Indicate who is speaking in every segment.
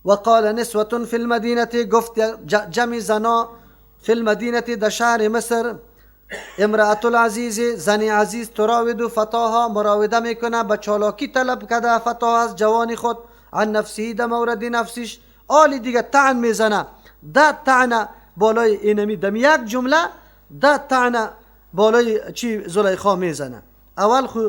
Speaker 1: و قال نسوة فی المدینه، گفت جمع زنا فی المدینه در شهر مصر، امرأة العزیز، زن عزیز، تراود فتاها، مراوده میکنه، به چالاکی طلب کرده فتاها از جوانی خود، عن نفسی، در مورد نفسش. آلی دیگه طعن میزنه، ده طعن بالای اینمی دم یک جمله، ده طعن بالای چی زلیخا میزنه. اول خو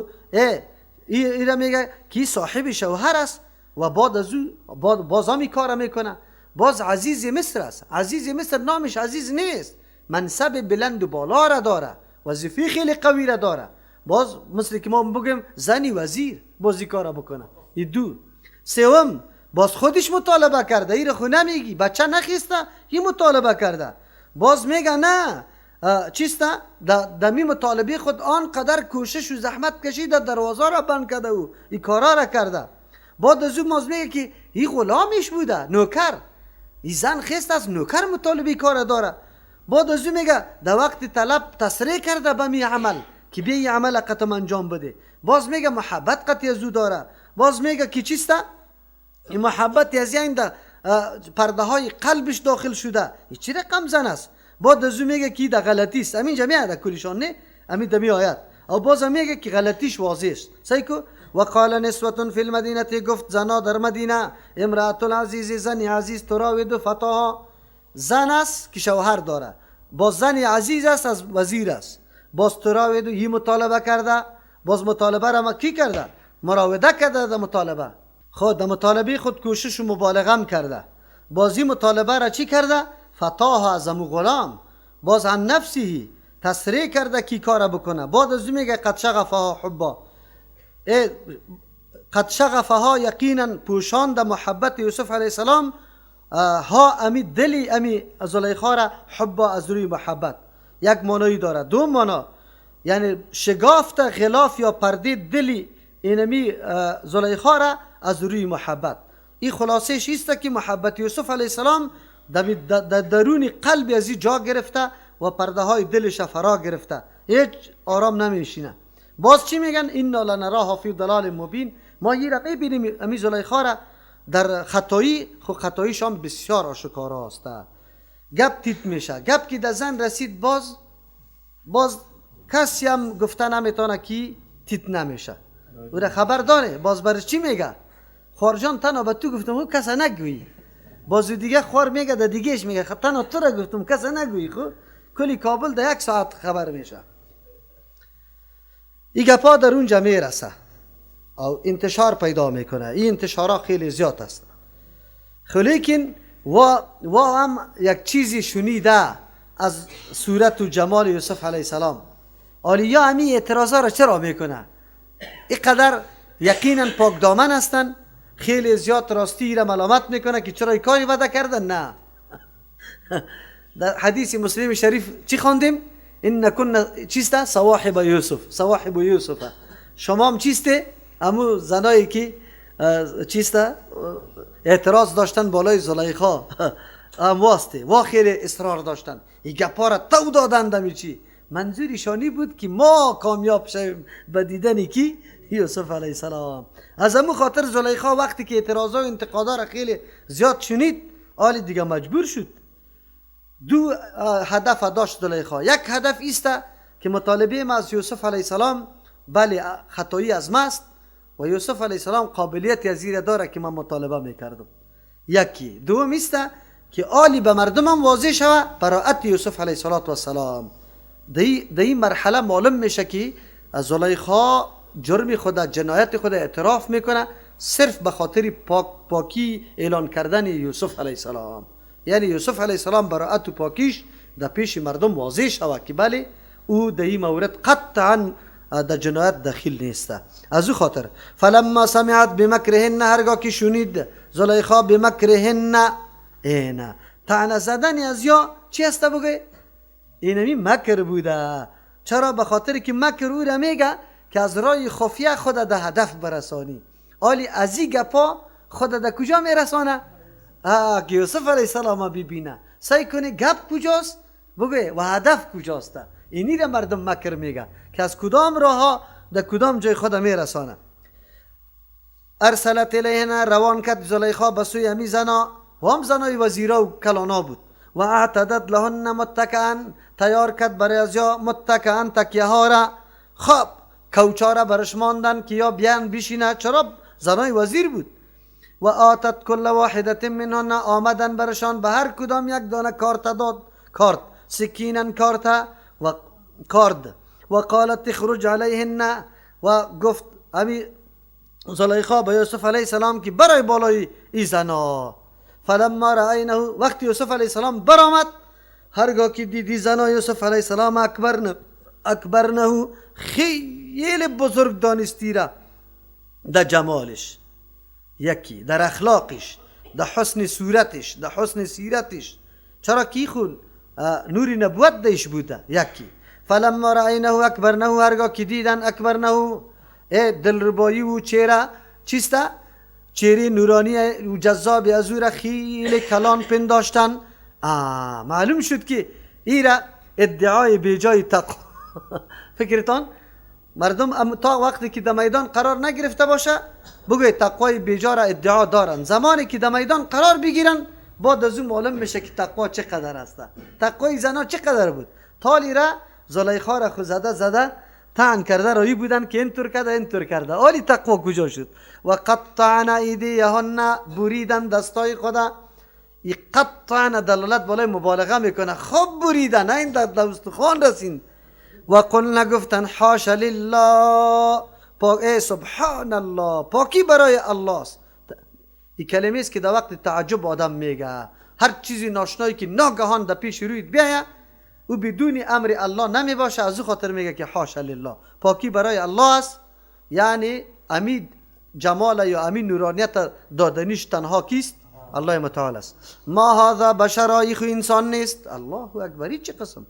Speaker 1: ایره میگه کی صاحب شوهر است و بعد از او باز همی کار میکنه. باز عزیز مصر است. عزیز مصر نامش عزیز نیست، منصب بلند و بالا را داره، وظیفه خیلی قوی را داره. باز مثل که ما بگیم زنی وزیر بازی کار بکنه. این دو. سوم، باز خودش مطالبه کرده، این خو نمیگی، بچه نخیسته، این مطالبه کرده. باز میگه نه چیسته دمی مطالبه خود آنقدر کوشش و زحمت کشیده، دروازه را بند کرده و این کارا را کرده. بعد از اون باز میگه که این غلامش بوده، نوکر. این زن خیست از نوکر مطالبه کار داره. بعد از اون میگه در وقت طلب تسریع کرده به می عمل که بیا این عمل قطعا انجام بده. باز میگه محبت قطعی از او داره. باز میگه که چیسته این محبت از این در پرده های قلبش داخل شده. این چی رقم زن است؟ بعد از اون میگه که در غلطی است. همین جمعه در کلیشان نه، همین دمی آیت. او باز میگه که غلطیش واضح است. صحیح کو؟ و قال نسوة فی المدینه، گفت زنا در مدینه، امرأة العزیز، زن عزیز، تراود فتاها، زن است که شوهر داره، باز زن عزیز است از وزیر است، باز تراود هی مطالبه کرده. باز مطالبه را کی کرده؟ مراوده کرده در مطالبه خود، در مطالبه خود کوشش و مبالغه هم کرده. بازی مطالبه را چی کرده؟ فتاها، از امو غلام. باز عن نفسی تسریع کرده کی کار بکنه. بعد از میگه قد شغفها حبا، قد شغفها، یقینا پوشاند محبت یوسف علیه السلام ها امی دلی امی زلیخا را حبا، از روی محبت. یک معنی داره، دو معنی، یعنی شگافت غلاف یا پرده دلی اینمی زلیخا را از روی محبت. این خلاصه است که محبت یوسف علیه السلام در درون قلب از جا گرفته و پرده های دلش فرا گرفته، هیچ آرام نمیشینه. باز چی میگن؟ انا لنراها فی ضلال مبین، ما یه را ببینیم امی زلیخا را در خطایی، خو خطاییش هم بسیار آشکارا است. گپ تیت میشه، گپ که در زن رسید باز کسی هم گفته نمیتونه کی تیت نمیشه. او را خبر داره. باز برای چی میگه؟ خورجان تنها به تو گفتم، او کسا نگویی. باز دیگه خور میگه در دیگهش میگه تنها تو را گفتم کسا نگویی. خو کلی کابل در 1 ساعت خبر میشه. این گپا در اونجا میرسه او انتشار پیدا میکنه. این انتشارها خیلی زیاد است. لیکن و هم یک چیزی شنیده از صورت و جمال یوسف علیه السلام. اولیا همین اعتراضا را چرا میکنه؟ اینقدر یقینا پاک دامن هستن، خیلی زیاد راستی را ملامت میکنه که چرا این کاری وعده کردن. نه در حدیث مسلم شریف چی خواندیم؟ ان كنا چیسته صواحب یوسف، صواحب یوسف، شما هم چیسته همو زنایی که چیسته اعتراض داشتن بالای زلیخا هم واسطه و خیلی اصرار داشتن، این گپا را تو دادن دمی چی. منظور ایشانی بود که ما کامیاب شویم به دیدن کی؟ یوسف علیه السلام. از همون خاطر زلیخا وقتی که اعتراضا و انتقادا را خیلی زیاد شنید، آلی دیگه مجبور شد. دو هدف داشت زلیخا. یک هدف ایست که مطالبه ما از یوسف علیه السلام بله خطایی از ماست و یوسف علیه السلام قابلیت از زیر داره که من مطالبه میکردم. یکی. دوم ایست که آلی به مردمم واضح شوه براءت یوسف علیه السلام. در این مرحله معلوم میشه که زلیخا جرم خود، جنایت خود اعتراف میکنه صرف به خاطر پاکی اعلان کردن یوسف علیه السلام. یعنی یوسف علیه السلام براءت و پاکیش در پیش مردم واضح شود که بله او در این مورد قطعا در جنایت داخل نیسته. از او خاطر فلما سمعت بمکرهن، هرگاه که شنید زلیخا بمکرهن، اینا طعنه زدن از یا چی هسته بگه؟ اینمی مکر بوده. چرا؟ به خاطر که مکر او را میگه که از رای خفیه خود در هدف برسانی. آلی از این گپا خود در کجا میرسانه؟ که یوسف علیه السلام ببینه، سعی کنه گپ کجاست بگه و هدف کجاست. اینی را مردم مکر میگه که از کدام راه ها در کدام جای خود میرسانه. ارسلت الیهن روان کرد زلیخا به سوی همی زنا و هم زنای وزیرا و کلانا بود و اعتدت لهن متکئن تیار کرد برای از یا متکئن تکیه ها را خواب کوچا را برش ماندن که یا بیان بشینه چرا زنای وزیر بود و آتت کل واحدت منهن آمدن برشان به هر کدام یک دانه کارت داد کارت سکینن کارت و کارد و قالت تخرج علیهن و گفت امی زلیخا به یوسف علیه السلام که برای بالای ای زنا فلما رأینه وقتی یوسف علیه السلام برآمد هرگاه که دیدی زنا یوسف علیه السلام اکبرنه خیلی بزرگ دانستی را در جمالش یکی در اخلاقش در حسن صورتش در حسن سیرتش چرا کی خون نوری نبوت دیش بوده یکی فلما رأینه اکبرنه هرگاه که دیدن اکبرنه دلربایی و چهره چیسته چهره نورانی و جذاب از او را خیلی کلان پنداشتن معلوم شد که ای را ادعای بیجای تقوا فکرتان مردم تا وقتی که در میدان قرار نگرفته باشه بگوی تقوای بیجا را ادعا دارن زمانی که در میدان قرار بگیرن بعد از اون معلوم میشه که تقوا چقدر است تقوای زنا چقدر بود تالی را زلیخا را خود زده تن کرده رایی بودن که اینطور کرده آلی تقوا کجا شد و قطعنا ایدیهن بریدن دستای خدا ای قطعنا دلالت بالای مبالغه میکنه خب بریدن این در استخوان رسین و قلنا گفتن حاش لله سبحان الله پاکی برای الله است این کلمه است که در وقت تعجب آدم میگه هر چیزی ناشنایی که ناگهان در پیش رویت بیاید او بدون امر الله نمی باشه از او خاطر میگه که حاش لله پاکی برای الله است یعنی امید جمال یا امید نورانیت دادنیش تنها کیست الله متعال است ما هذا بشر ایخو انسان نیست الله اکبر چه قسم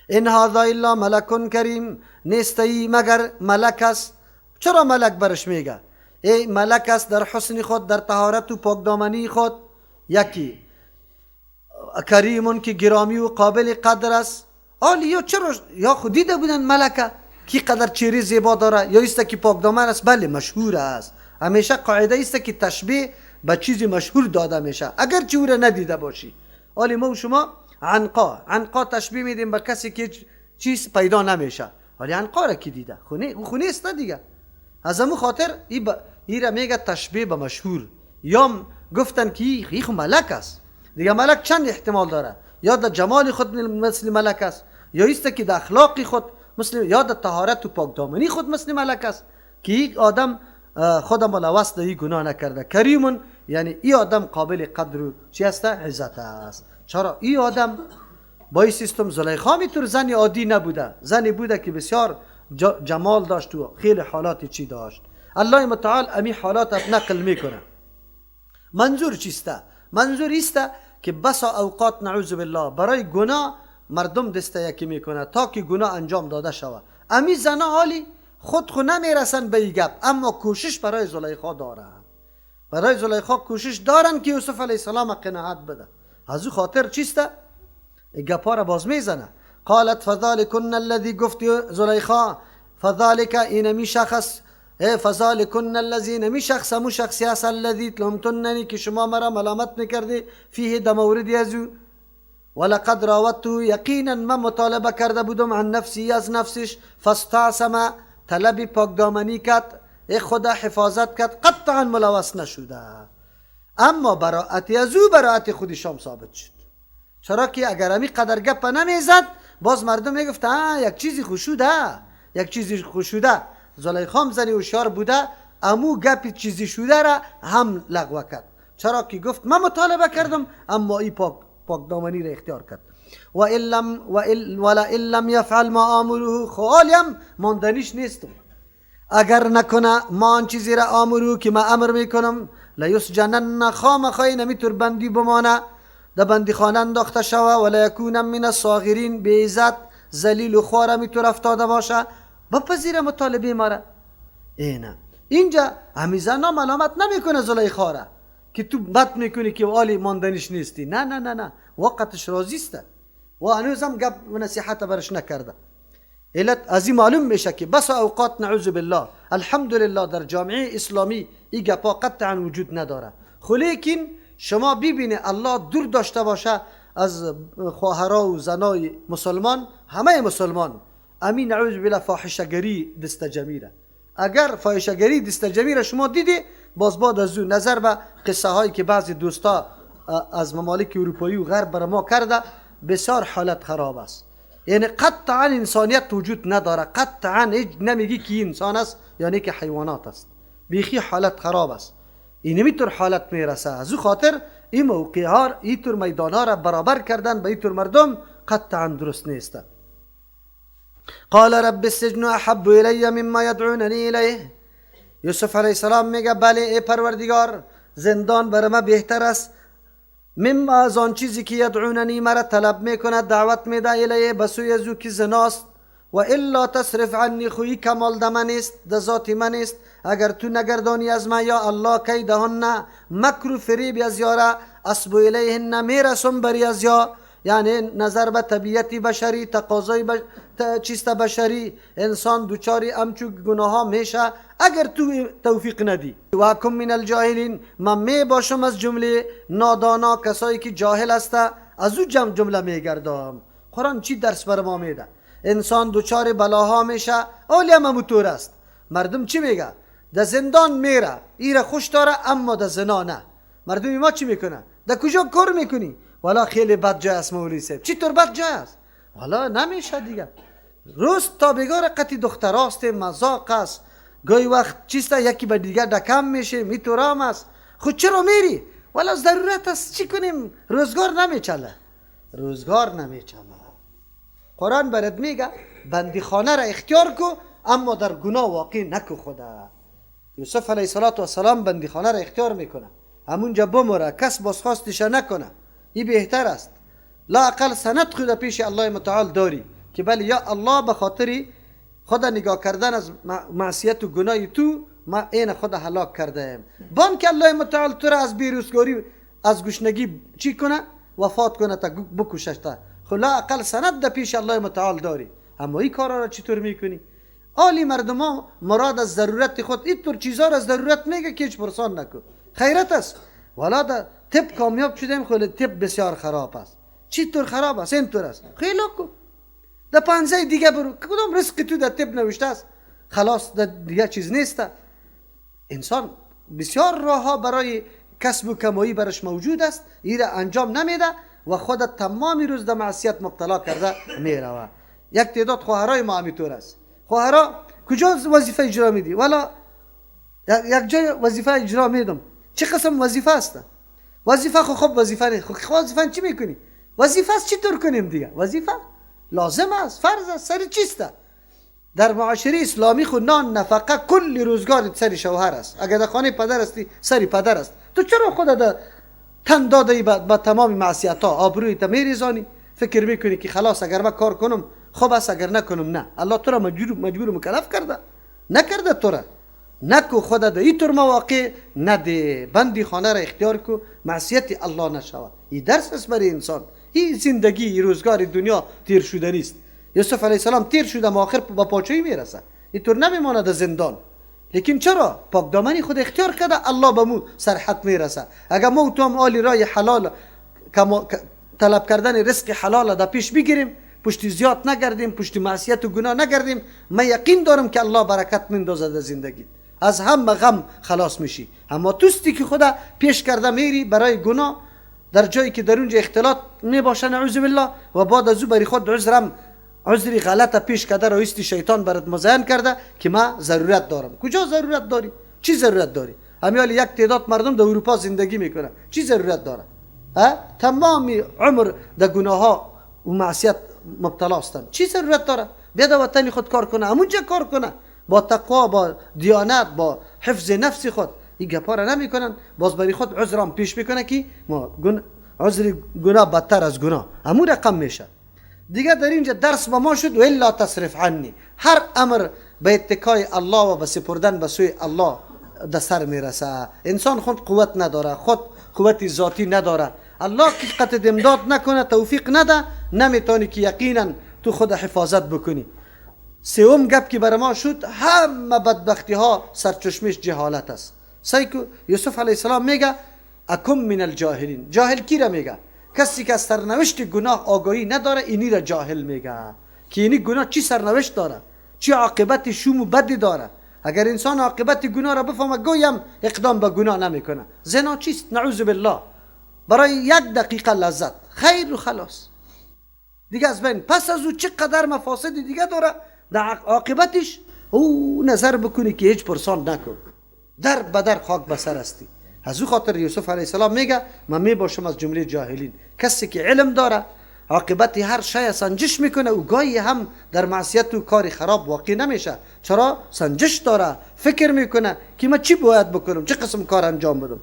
Speaker 1: این هذا الا ملک کریم نیست ای مگر ملک است چرا ملک برش میگه ای ملک است در حسن خود در طهارت و پاکدامنی خود یکی کریمون که گرامی و قابل قدر است آلی چرا یا خود دیده بودن ملکه کی قدر چهره زیبا داره یا است که پاکدامن است بله مشهور است همیشه قاعده است که تشبیه به چیزی مشهور داده میشه اگر چه او را ندیده باشی آلی ما و شما عنقا تشبیه میدیم به کسی که چیز پیدا نمیشه ولی عنقا را کی دیده خونه است دیگه از همون خاطر ای را میگه تشبیه به مشهور یا گفتن که ای خو ملک است دیگه ملک چند احتمال داره یا در جمال خود مثل ملک است یا است که در اخلاق خود مثل یا در طهارت و پاکدامنی خود مثل ملک است که یک آدم خود ملوث در گناه نکرده کریمون یعنی این آدم قابل قدر و چی است عزت است چرا این آدم با این سیستم زلیخا میتور زنی عادی نبوده زنی بوده که بسیار جمال داشت و خیلی حالات چی داشت الله متعال امی حالات نقل میکنه منظور چیسته منظور ایسته که بسا اوقات نعوذ بالله برای گناه مردم دسته یکی میکنه تا که گناه انجام داده شود امی زنا حالی خود نمیرسن به این گپ اما کوشش برای زلیخا دارن برای زلیخا کوشش دارن که یوسف علیه السلام قناعت بده از او خاطر چیسته گپا را باز میزنه قالت فذلکن الذی گفت زلیخا فذلک اینمی شخص فذلکن الذی نمی شخص مو شخصی است الذی تلمتننی که شما مرا ملامت میکردی فیه در موردی از او ولقد راودته یقینا من مطالبه کرده بودم عن نفسی از نفسش فاستعصم طلب پاکدامنی کرد خدا حفاظت کرد قطعا ملوث نشده اما براعتی از او براعت خودشام ثابت شد چرا که اگر امی قدر گپ نمیزد باز مردم میگفت یک چیزی خوشوده زلیخا زنی هوشیار بوده امو گپ چیزی شده را هم لغو کرد چرا که گفت من مطالبه کردم اما ای پاکدامنی را اختیار کرد ولا لم يفعل ما امره خالیم ماندنیش نیستم اگر نکنه ما آن چیزی را امره که من امر میکنم لیسجنن خامخای نمیتور بندی بمانه در بندی خانه انداخته شوه ولا یکون من الصاغرین به عزت ذلیل و خوار میتور افتاده باشه بپذیره مطالبه ما را اینجا همیزنا ملامت نمیکنه زلیخا را که تو بد میکنی که والی ماندنیش نیستی نه وقتش راضی است و هنوزم گپ و نصیحت برش نکرده علت از این معلوم میشه که بس اوقات نعوذ بالله الحمدلله در جامعه اسلامی این گپا قطعا وجود نداره. خو لیکن شما ببینه الله دور داشته باشه از خواهرها و زنای مسلمان، همه مسلمان امین نعوذ بالله فاحشه‌گری دست جمیره. اگر فاحشه‌گری دست جمیره شما دیدی، باز بعد از اون نظر به قصه هایی که بعضی دوستا از ممالک اروپایی و غرب بر ما کرده، بسیار حالت خراب است. یعنی قطعا انسانیت وجود نداره، قطعا نمیگی که انسان است یعنی که حیوانات است، بیخی حالت خراب است. این نمیطور حالت میرسه. از او خاطر این موقع ها این طور میدان ها را برابر کردن به این طور مردم قطعا درست نیست. قال رب السجن احب الی مما یدعوننی الیه. یوسف علیه السلام میگه بله ای پروردگار، زندان بر ما بهتر است مما از آن چیزی که یدعوننی مرا طلب میکند، دعوت میده الیه بسوی از او که زناست. و الا تصرف عنی، خویی کمال ده من است، ده ذات من است. اگر تو نگردانی از من یا الله کیدهن، مکر و فریب از یارا، اسبو الیهن میرسم بری از یا، یعنی نظر به طبیعت بشری، تقاضای چیست بشری، انسان دوچاری امچو گناه ها میشه اگر تو توفیق ندی. و کم من الجاهلین، من می باشم از جمله نادانا، کسایی که جاهل هسته از او جمله میگردم. قرآن چی درس بر ما میده؟ انسان دوچار بلاها میشه، اولی هم موتور است. مردم چی میگه؟ در زندان میره ایره خوش داره، اما در زنا نه. مردم ما چی میکنه؟ در کجا کار میکنی؟ والا خیلی بد جای است مولوی صاحب. چی طور بد جای است؟ والا نمیشه دیگه. روز تا بگار قطی دختراست، مذاق است، گاهی وقت چیستا یکی به دیگه دکم میشه، میتورام است. خود چرا میری؟ والا ضرورت است، چی کنیم؟ روزگار نمیچله، روزگار نمیچله. قرآن برات میگه بندی خانه را اختیار کو، اما در گناه واقع نکو. خدا یوسف علیه السلام بندی خانه را اختیار میکنه، همونجا بمره، کس بازخواستش نکنه، این بهتر است. لا اقل سند خود پیش الله متعال داری که بله یا الله به خاطر خدا نگاه کردن از معصیت و گناه تو ما این خدا هلاک کرده ایم. بان که الله متعال تو را از بیروزگاری از گشنگی چی کنه؟ وفات کنه تا بکشش تا. خب لا اقل سند در پیش الله متعال داری، اما این کارا را چطور میکنی؟ آلی مردم ها مراد از ضرورت خود اینطور چیزا را از ضرورت میگه که هیچ پرسان نکن. خیرت است. والا در طب کامیاب شدیم، خود طب بسیار خراب است. چی طور خراب است؟ این طور است. خیلی کو در پنجه دیگه برو، کدام رزق تو در طب نوشته است؟ خلاص در دیگه چیز نیست. انسان بسیار راه ها برای کسب و کمایی برش موجود است، این را انجام نمیده و خود تمامی روز در معصیت مبتلا کرده میروه. یک تعداد خواهرای ما همینطور است. خواهرها کجا وظیفه اجرا میدی؟ والا یک جای وظیفه اجرا میدم. چه قسم وظیفه است؟ وظیفه خب وظیفه نیست. خب وظیفه چی میکنی؟ وظیفه است چی طور کنیم دیگه؟ وظیفه لازم است، فرض است، سر چیسته؟ در معاشره اسلامی خود نان نفقه کل روزگار سر شوهر است. اگر در خانه پدر استی سر پدر است. تو چرا خودت در تن داده با تمام معصیت ها آبروی تا میریزانی؟ فکر میکنی که خلاص اگر من کار کنم خوب است، اگر نکنم نه. الله تو را مجبور مکلف کرده؟ نکرده تو را. نکو خودت در این طور مواقع نده، بندی خانه را اختیار کو، معصیت الله نشود. این درس است برای انسان. این زندگی، این روزگار دنیا تیر شده نیست. یوسف علیه السلام تیر شده اما آخر به پاچه‌ای میرسه، اینطور نمیمانه در زندان. لیکن چرا؟ پاک دامنی خود اختیار کرده، الله به مو سرحد میرسه. اگر ما و تو هم آلی رای حلال طلب کردن رزق حلال در پیش بگیریم، پشت زیاد نگردیم، پشت معصیت و گناه نگردیم، من یقین دارم که الله برکت میندازه در زندگی، از هم غم خلاص میشی. اما توستی که خدا پیش کرده میری برای گناه در جایی که در اونجا اختلاط میباشه نعوذ بالله، و بعد از او بری خود عذری غلط پیش کرده، رویستی شیطان برات مزین کرده که ما ضرورت دارم. کجا ضرورت داری؟ چی ضرورت داری؟ همیال یک تعداد مردم در اروپا زندگی میکنه، چی ضرورت داره؟ تمامی عمر در گناه ها و معصیت مبتلا هستند، چی ضرورت داره؟ بیا در وطن خود کار کنه، همونجا کار کنه، با تقوا، با دیانت، با حفظ نفس خود. این گپا را نمیکنن، باز بری خود عذرام پیش میکنه که ما عذر گناه بدتر از گناه، همون رقم میشه دیگه. در اینجا درس با ما شد و الا تصرف عنی، هر امر به اتکای الله و به سپردن به سوی الله در سر میرسه. انسان خود قوت نداره، خود قوت ذاتی نداره، الله که قطع امداد نکنه، توفیق نده، نمیتونی که یقینا تو خود حفاظت بکنی. سوم گپ که بر ما شد، همه بدبختی ها سرچشمش جهالت است. سایکو یوسف علیه السلام میگه اکم من الجاهلین. جاهل کی را میگه؟ کسی که از سرنوشت گناه آگاهی نداره، اینی را جاهل میگه که اینی گناه چی سرنوشت داره، چی عاقبت شوم و بدی داره. اگر انسان عاقبت گناه را بفهمه گویم اقدام به گناه نمیکنه. زنا چیست؟ نعوذ بالله. برای 1 دقیقه لذت خیر و خلاص دیگه از بین. پس از او چقدر مفاسد دیگه داره در عاقبتش. او نظر بکنی که هیچ پرسان نکن، در بدر خاک بسر استی. از او خاطر یوسف علیه السلام میگه من میباشم از جمله جاهلین. کسی که علم داره عاقبت هر شی سنجش میکنه و گاهی هم در معصیت و کار خراب واقع نمیشه. چرا؟ سنجش داره، فکر میکنه که من چی باید بکنم، چه قسم کار انجام بدم.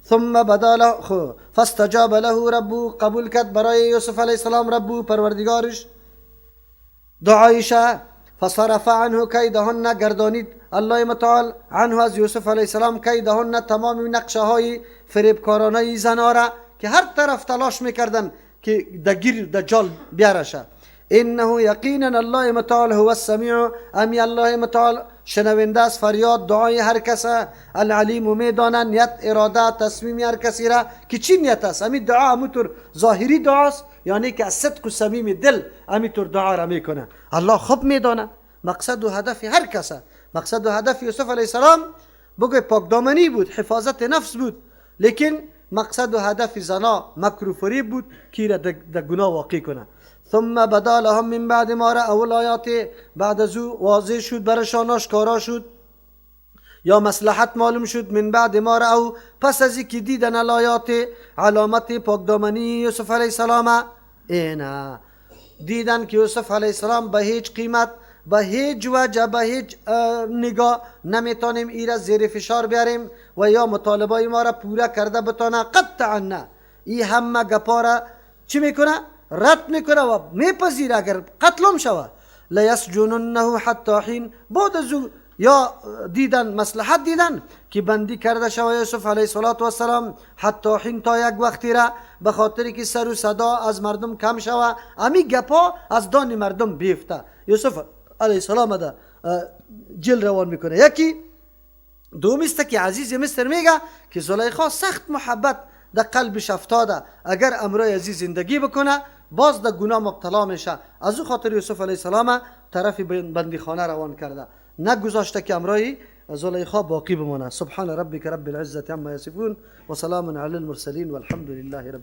Speaker 1: ثم بدا له فاستجاب له ربو، قبول کرد برای یوسف علیه السلام ربو پروردگارش دعایشه. فصرف عنه کیدهن، گردانید الله متعال عنه از یوسف علیه السلام کیدهن، تمام نقشه های فریبکارانه زنا را که هر طرف تلاش میکردن که دگیر دجال بیارشه. انه یقینا الله متعال هو السمیع، امی الله متعال شنونده است فریاد دعای هر کس، العلیم میداند نیت اراده تصمیم هر کسی را که چی نیت است. امی دعا همونطور ظاهری دعاست، یعنی که از صدق و صمیم دل همینطور دعا را میکنه. الله خوب میداند مقصد و هدف هر کس. مقصد و هدف یوسف علیه السلام بگوی پاکدامنی بود، حفاظت نفس بود، لیکن مقصد و هدف زنا مکر و فریب بود که را در گناه واقع کنه. ثم بدا لهم من بعد ما رأوا الآیات، بعد از او واضح شد برشان، آشکارا شد یا مصلحت معلوم شد. من بعد ما رأوا، پس از اینکه دیدن الآیات علامت پاکدامنی یوسف علیه السلام، اینا دیدن که یوسف علیه السلام به هیچ قیمت، به هیچ وجه، به هیچ نگاه نمیتونیم ای را زیر فشار بیاریم و یا مطالبه ما را پورا کرده بتانه. قطعا نه، ای همه گپا را چی میکنه؟ رد میکنه و میپذیره اگر قتلم شوه. لیسجننه حتی حین، بعد از او یا دیدن مصلحت دیدن که بندی کرده شوه یوسف علیه السلام حتی حین، تا یک وقتی را، به خاطری که سر و صدا از مردم کم شوه، امی گپا از دان مردم بیفته. یوسف علیه السلام ده جل روان میکنه. یکی دومیسته که عزیز مصر میگه که زلیخا سخت محبت در قلبش افتاده، اگر امرای عزیز زندگی بکنه باز در گناه مبتلا میشه. از او خاطر یوسف علیه السلام طرف بندی خانه روان کرده، نگذاشته که امرای زلیخا باقی بمانه. سبحان ربک رب العزة عما یصفون و سلام علی المرسلین والحمد لله رب